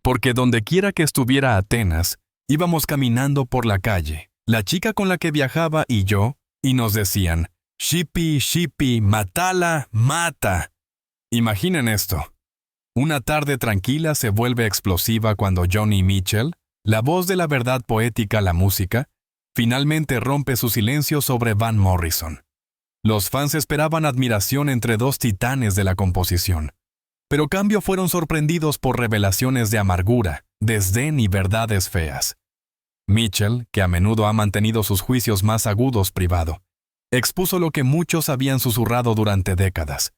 porque dondequiera que estuviera Atenas, íbamos caminando por la calle, la chica con la que viajaba y yo, y nos decían, Shippy, Shippy, matala, mata. Imaginen esto. Una tarde tranquila se vuelve explosiva cuando Joni Mitchell, la voz de la verdad poética, la música, finalmente rompe su silencio sobre Van Morrison. Los fans esperaban admiración entre dos titanes de la composición, pero cambio fueron sorprendidos por revelaciones de amargura, desdén y verdades feas. Mitchell, que a menudo ha mantenido sus juicios más agudos privado, expuso lo que muchos habían susurrado durante décadas,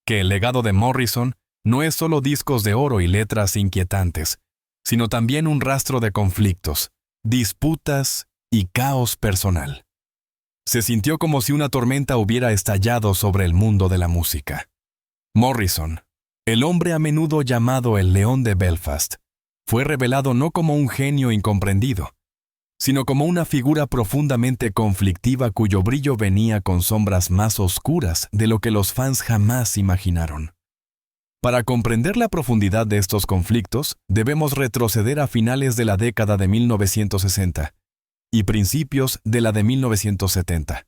que el legado de Morrison no es solo discos de oro y letras inquietantes, sino también un rastro de conflictos, disputas y caos personal. Se sintió como si una tormenta hubiera estallado sobre el mundo de la música. Morrison, el hombre a menudo llamado el León de Belfast, fue revelado no como un genio incomprendido, sino como una figura profundamente conflictiva cuyo brillo venía con sombras más oscuras de lo que los fans jamás imaginaron. Para comprender la profundidad de estos conflictos, debemos retroceder a finales de la década de 1960 y principios de la de 1970,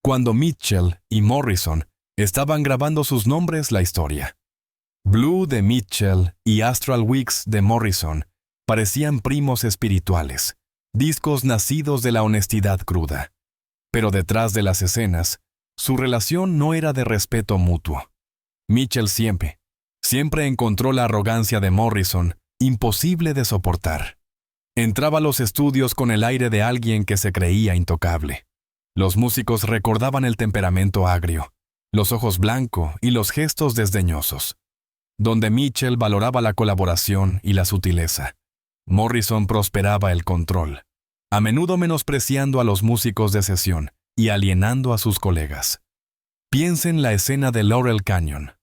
cuando Mitchell y Morrison estaban grabando sus nombres la historia. Blue de Mitchell y Astral Weeks de Morrison parecían primos espirituales, discos nacidos de la honestidad cruda. Pero detrás de las escenas, su relación no era de respeto mutuo. Mitchell siempre encontró la arrogancia de Morrison imposible de soportar. Entraba a los estudios con el aire de alguien que se creía intocable. Los músicos recordaban el temperamento agrio, los ojos blancos y los gestos desdeñosos. Donde Mitchell valoraba la colaboración y la sutileza, Morrison prosperaba el control, a menudo menospreciando a los músicos de sesión y alienando a sus colegas. Piensen la escena de Laurel Canyon,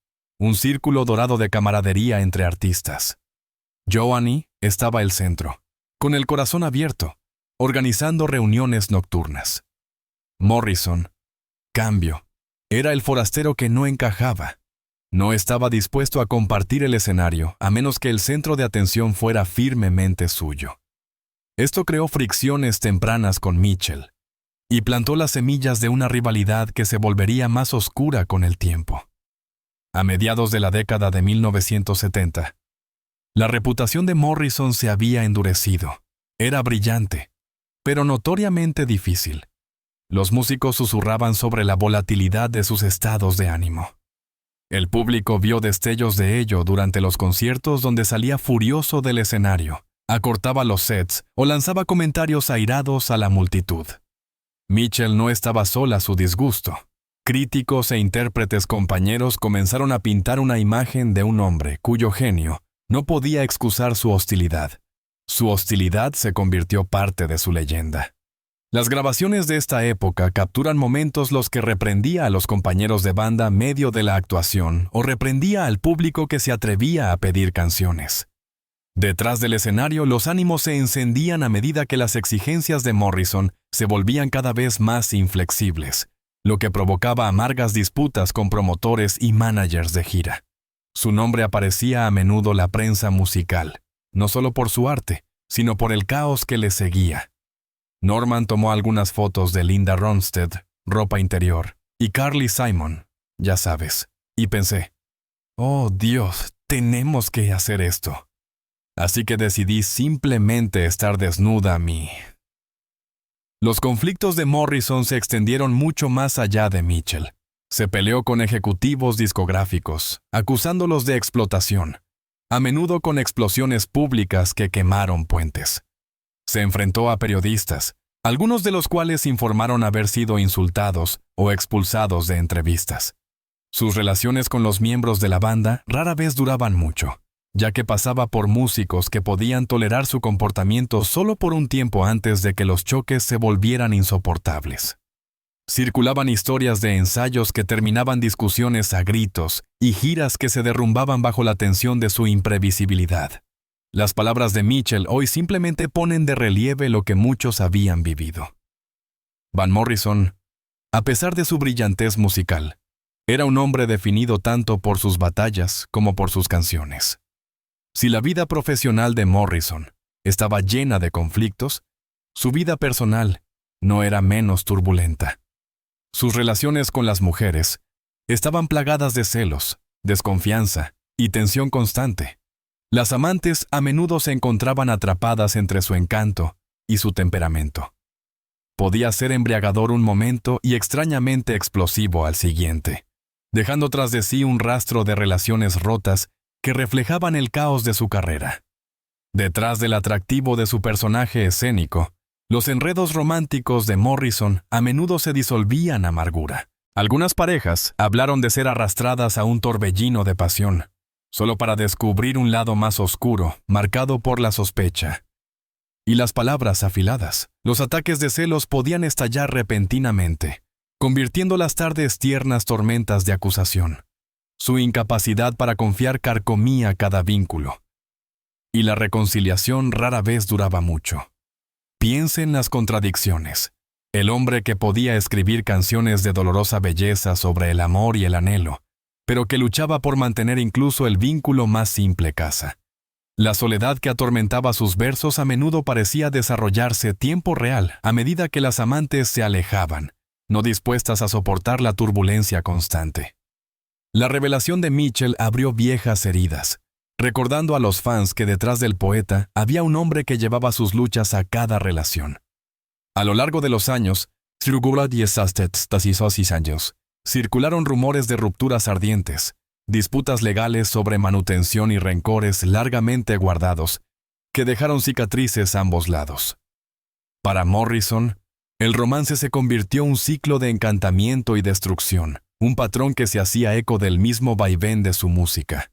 un círculo dorado de camaradería entre artistas. Joni estaba el centro, con el corazón abierto, organizando reuniones nocturnas. Morrison, cambio, era el forastero que no encajaba. No estaba dispuesto a compartir el escenario, a menos que el centro de atención fuera firmemente suyo. Esto creó fricciones tempranas con Mitchell, y plantó las semillas de una rivalidad que se volvería más oscura con el tiempo. A mediados de la década de 1970, la reputación de Morrison se había endurecido. Era brillante, pero notoriamente difícil. Los músicos susurraban sobre la volatilidad de sus estados de ánimo. El público vio destellos de ello durante los conciertos donde salía furioso del escenario, acortaba los sets o lanzaba comentarios airados a la multitud. Mitchell no estaba sola a su disgusto. Críticos e intérpretes compañeros comenzaron a pintar una imagen de un hombre cuyo genio no podía excusar su hostilidad. Su hostilidad se convirtió parte de su leyenda. Las grabaciones de esta época capturan momentos los que reprendía a los compañeros de banda medio de la actuación o reprendía al público que se atrevía a pedir canciones. Detrás del escenario, los ánimos se encendían a medida que las exigencias de Morrison se volvían cada vez más inflexibles, lo que provocaba amargas disputas con promotores y managers de gira. Su nombre aparecía a menudo en la prensa musical, no solo por su arte, sino por el caos que le seguía. Norman tomó algunas fotos de Linda Ronstadt, ropa interior, y Carly Simon, ya sabes, y pensé, oh Dios, tenemos que hacer esto. Así que decidí simplemente estar desnuda a mí. Los conflictos de Morrison se extendieron mucho más allá de Mitchell. Se peleó con ejecutivos discográficos, acusándolos de explotación, a menudo con explosiones públicas que quemaron puentes. Se enfrentó a periodistas, algunos de los cuales informaron haber sido insultados o expulsados de entrevistas. Sus relaciones con los miembros de la banda rara vez duraban mucho, ya que pasaba por músicos que podían tolerar su comportamiento solo por un tiempo antes de que los choques se volvieran insoportables. Circulaban historias de ensayos que terminaban discusiones a gritos y giras que se derrumbaban bajo la tensión de su imprevisibilidad. Las palabras de Mitchell hoy simplemente ponen de relieve lo que muchos habían vivido. Van Morrison, a pesar de su brillantez musical, era un hombre definido tanto por sus batallas como por sus canciones. Si la vida profesional de Morrison estaba llena de conflictos, su vida personal no era menos turbulenta. Sus relaciones con las mujeres estaban plagadas de celos, desconfianza y tensión constante. Las amantes a menudo se encontraban atrapadas entre su encanto y su temperamento. Podía ser embriagador un momento y extrañamente explosivo al siguiente, dejando tras de sí un rastro de relaciones rotas que reflejaban el caos de su carrera. Detrás del atractivo de su personaje escénico, los enredos románticos de Morrison a menudo se disolvían a amargura. Algunas parejas hablaron de ser arrastradas a un torbellino de pasión, solo para descubrir un lado más oscuro, marcado por la sospecha. Y las palabras afiladas, los ataques de celos podían estallar repentinamente, convirtiendo las tardes tiernas tormentas de acusación. Su incapacidad para confiar carcomía cada vínculo. Y la reconciliación rara vez duraba mucho. Piense en las contradicciones. El hombre que podía escribir canciones de dolorosa belleza sobre el amor y el anhelo, pero que luchaba por mantener incluso el vínculo más simple casa. La soledad que atormentaba sus versos a menudo parecía desarrollarse tiempo real a medida que las amantes se alejaban, no dispuestas a soportar la turbulencia constante. La revelación de Mitchell abrió viejas heridas, recordando a los fans que detrás del poeta había un hombre que llevaba sus luchas a cada relación. A lo largo de los años, circularon rumores de rupturas ardientes, disputas legales sobre manutención y rencores largamente guardados, que dejaron cicatrices a ambos lados. Para Morrison, el romance se convirtió en un ciclo de encantamiento y destrucción, un patrón que se hacía eco del mismo vaivén de su música.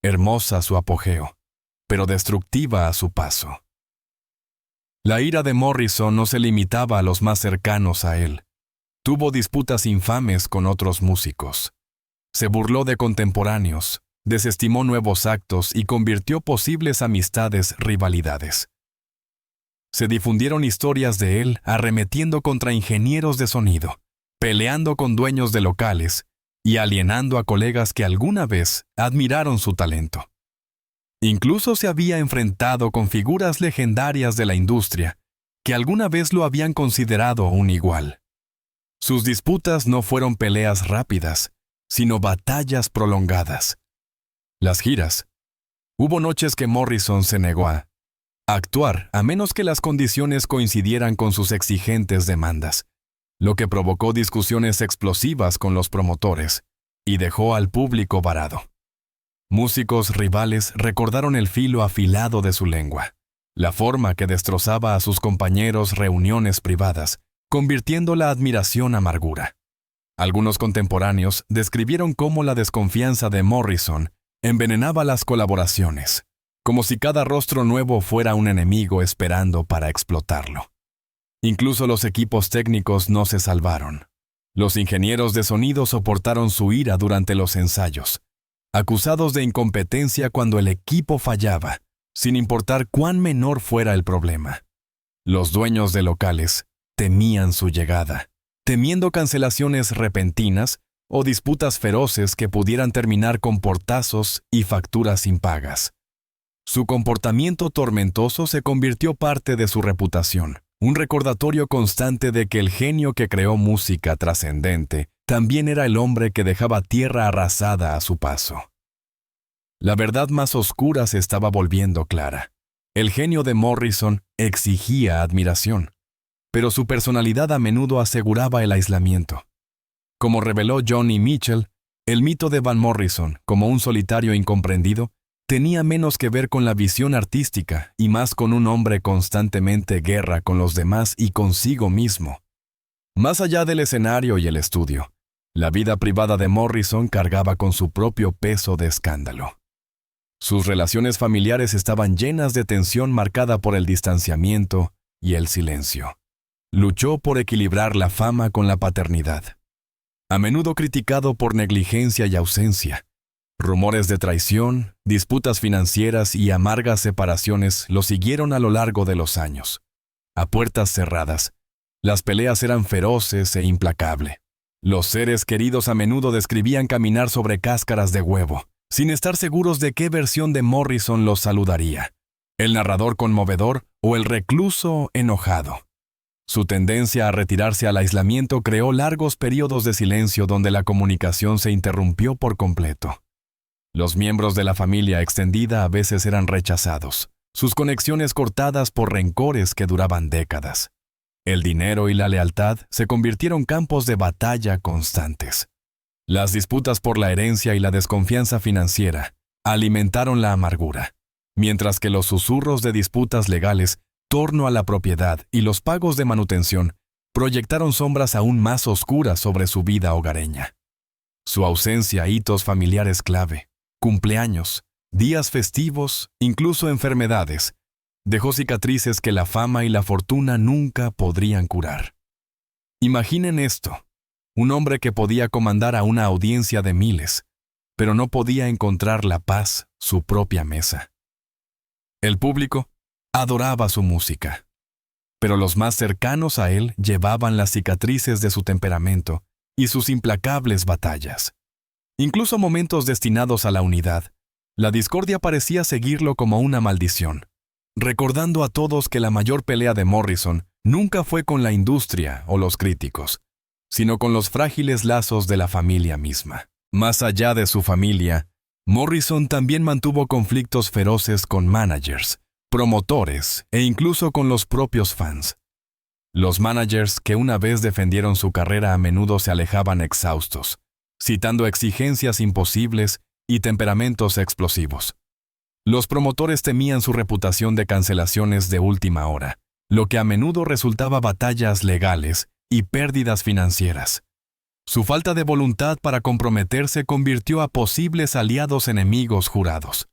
Hermosa a su apogeo, pero destructiva a su paso. La ira de Morrison no se limitaba a los más cercanos a él. Tuvo disputas infames con otros músicos. Se burló de contemporáneos, desestimó nuevos actos y convirtió posibles amistades rivalidades. Se difundieron historias de él arremetiendo contra ingenieros de sonido, peleando con dueños de locales y alienando a colegas que alguna vez admiraron su talento. Incluso se había enfrentado con figuras legendarias de la industria que alguna vez lo habían considerado un igual. Sus disputas no fueron peleas rápidas, sino batallas prolongadas. Las giras. Hubo noches que Morrison se negó a actuar a menos que las condiciones coincidieran con sus exigentes demandas, lo que provocó discusiones explosivas con los promotores y dejó al público varado. Músicos rivales recordaron el filo afilado de su lengua, la forma que destrozaba a sus compañeros reuniones privadas, convirtiendo la admiración a amargura. Algunos contemporáneos describieron cómo la desconfianza de Morrison envenenaba las colaboraciones, como si cada rostro nuevo fuera un enemigo esperando para explotarlo. Incluso los equipos técnicos no se salvaron. Los ingenieros de sonido soportaron su ira durante los ensayos, acusados de incompetencia cuando el equipo fallaba, sin importar cuán menor fuera el problema. Los dueños de locales temían su llegada, temiendo cancelaciones repentinas o disputas feroces que pudieran terminar con portazos y facturas impagas. Su comportamiento tormentoso se convirtió parte de su reputación, un recordatorio constante de que el genio que creó música trascendente también era el hombre que dejaba tierra arrasada a su paso. La verdad más oscura se estaba volviendo clara. El genio de Morrison exigía admiración, pero su personalidad a menudo aseguraba el aislamiento. Como reveló Joni Mitchell, el mito de Van Morrison, como un solitario incomprendido, tenía menos que ver con la visión artística y más con un hombre constantemente guerra con los demás y consigo mismo. Más allá del escenario y el estudio, la vida privada de Morrison cargaba con su propio peso de escándalo. Sus relaciones familiares estaban llenas de tensión marcada por el distanciamiento y el silencio. Luchó por equilibrar la fama con la paternidad. A menudo criticado por negligencia y ausencia, rumores de traición, disputas financieras y amargas separaciones lo siguieron a lo largo de los años. A puertas cerradas, las peleas eran feroces e implacables. Los seres queridos a menudo describían caminar sobre cáscaras de huevo, sin estar seguros de qué versión de Morrison los saludaría, el narrador conmovedor o el recluso enojado. Su tendencia a retirarse al aislamiento creó largos periodos de silencio donde la comunicación se interrumpió por completo. Los miembros de la familia extendida a veces eran rechazados, sus conexiones cortadas por rencores que duraban décadas. El dinero y la lealtad se convirtieron campos de batalla constantes. Las disputas por la herencia y la desconfianza financiera alimentaron la amargura, mientras que los susurros de disputas legales, torno a la propiedad y los pagos de manutención proyectaron sombras aún más oscuras sobre su vida hogareña. Su ausencia a hitos familiares clave, cumpleaños, días festivos, incluso enfermedades, dejó cicatrices que la fama y la fortuna nunca podrían curar. Imaginen esto, un hombre que podía comandar a una audiencia de miles, pero no podía encontrar la paz, su propia mesa. El público adoraba su música, pero los más cercanos a él llevaban las cicatrices de su temperamento y sus implacables batallas. Incluso momentos destinados a la unidad, la discordia parecía seguirlo como una maldición, recordando a todos que la mayor pelea de Morrison nunca fue con la industria o los críticos, sino con los frágiles lazos de la familia misma. Más allá de su familia, Morrison también mantuvo conflictos feroces con managers, promotores e incluso con los propios fans. Los managers que una vez defendieron su carrera a menudo se alejaban exhaustos, citando exigencias imposibles y temperamentos explosivos. Los promotores temían su reputación de cancelaciones de última hora, lo que a menudo resultaba batallas legales y pérdidas financieras. Su falta de voluntad para comprometerse convirtió a posibles aliados enemigos jurados.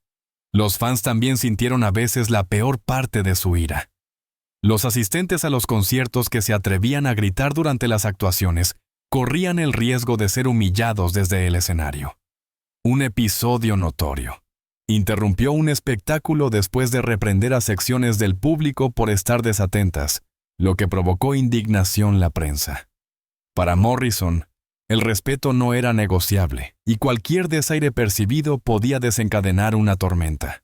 Los fans también sintieron a veces la peor parte de su ira. Los asistentes a los conciertos que se atrevían a gritar durante las actuaciones corrían el riesgo de ser humillados desde el escenario. Un episodio notorio. Interrumpió un espectáculo después de reprender a secciones del público por estar desatentas, lo que provocó indignación la prensa. Para Morrison, el respeto no era negociable, y cualquier desaire percibido podía desencadenar una tormenta.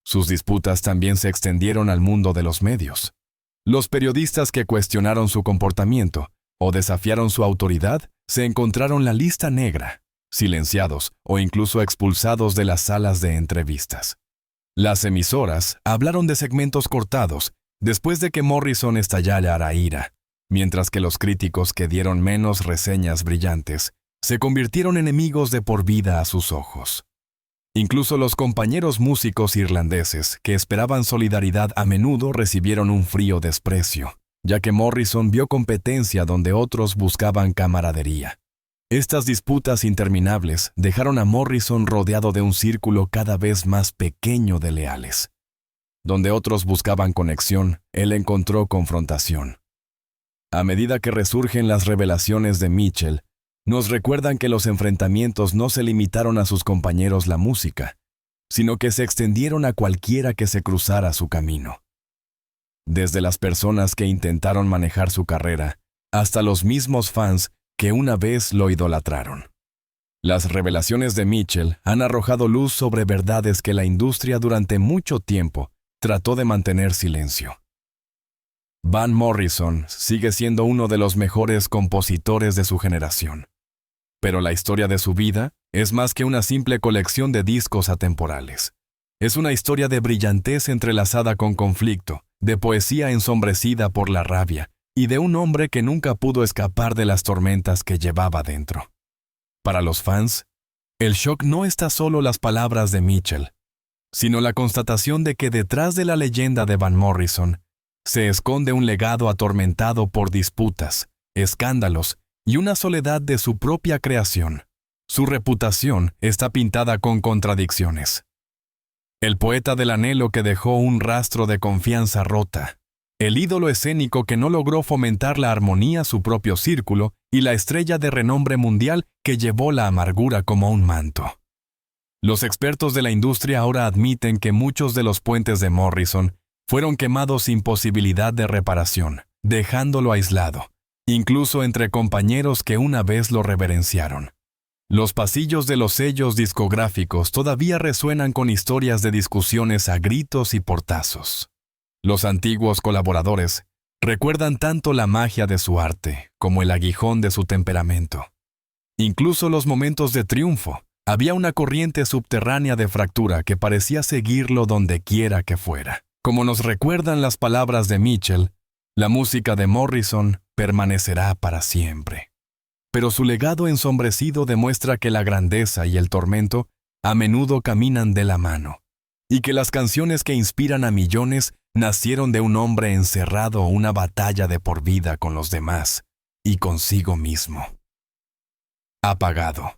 Sus disputas también se extendieron al mundo de los medios. Los periodistas que cuestionaron su comportamiento o desafiaron su autoridad se encontraron la lista negra, silenciados o incluso expulsados de las salas de entrevistas. Las emisoras hablaron de segmentos cortados después de que Morrison estallara ira, mientras que los críticos que dieron menos reseñas brillantes se convirtieron enemigos de por vida a sus ojos. Incluso los compañeros músicos irlandeses que esperaban solidaridad a menudo recibieron un frío desprecio, ya que Morrison vio competencia donde otros buscaban camaradería. Estas disputas interminables dejaron a Morrison rodeado de un círculo cada vez más pequeño de leales. Donde otros buscaban conexión, él encontró confrontación. A medida que resurgen las revelaciones de Mitchell, nos recuerdan que los enfrentamientos no se limitaron a sus compañeros la música, sino que se extendieron a cualquiera que se cruzara su camino. Desde las personas que intentaron manejar su carrera, hasta los mismos fans que una vez lo idolatraron. Las revelaciones de Mitchell han arrojado luz sobre verdades que la industria durante mucho tiempo trató de mantener silencio. Van Morrison sigue siendo uno de los mejores compositores de su generación. Pero la historia de su vida es más que una simple colección de discos atemporales. Es una historia de brillantez entrelazada con conflicto, de poesía ensombrecida por la rabia, y de un hombre que nunca pudo escapar de las tormentas que llevaba dentro. Para los fans, el shock no está solo las palabras de Mitchell, sino la constatación de que detrás de la leyenda de Van Morrison se esconde un legado atormentado por disputas, escándalos y una soledad de su propia creación. Su reputación está pintada con contradicciones. El poeta del anhelo que dejó un rastro de confianza rota, el ídolo escénico que no logró fomentar la armonía a su propio círculo y la estrella de renombre mundial que llevó la amargura como un manto. Los expertos de la industria ahora admiten que muchos de los puentes de Morrison fueron quemados sin posibilidad de reparación, dejándolo aislado, incluso entre compañeros que una vez lo reverenciaron. Los pasillos de los sellos discográficos todavía resuenan con historias de discusiones a gritos y portazos. Los antiguos colaboradores recuerdan tanto la magia de su arte como el aguijón de su temperamento. Incluso los momentos de triunfo, había una corriente subterránea de fractura que parecía seguirlo donde quiera que fuera. Como nos recuerdan las palabras de Mitchell, la música de Morrison permanecerá para siempre. Pero su legado ensombrecido demuestra que la grandeza y el tormento a menudo caminan de la mano, y que las canciones que inspiran a millones nacieron de un hombre encerrado en una batalla de por vida con los demás y consigo mismo. Apagado.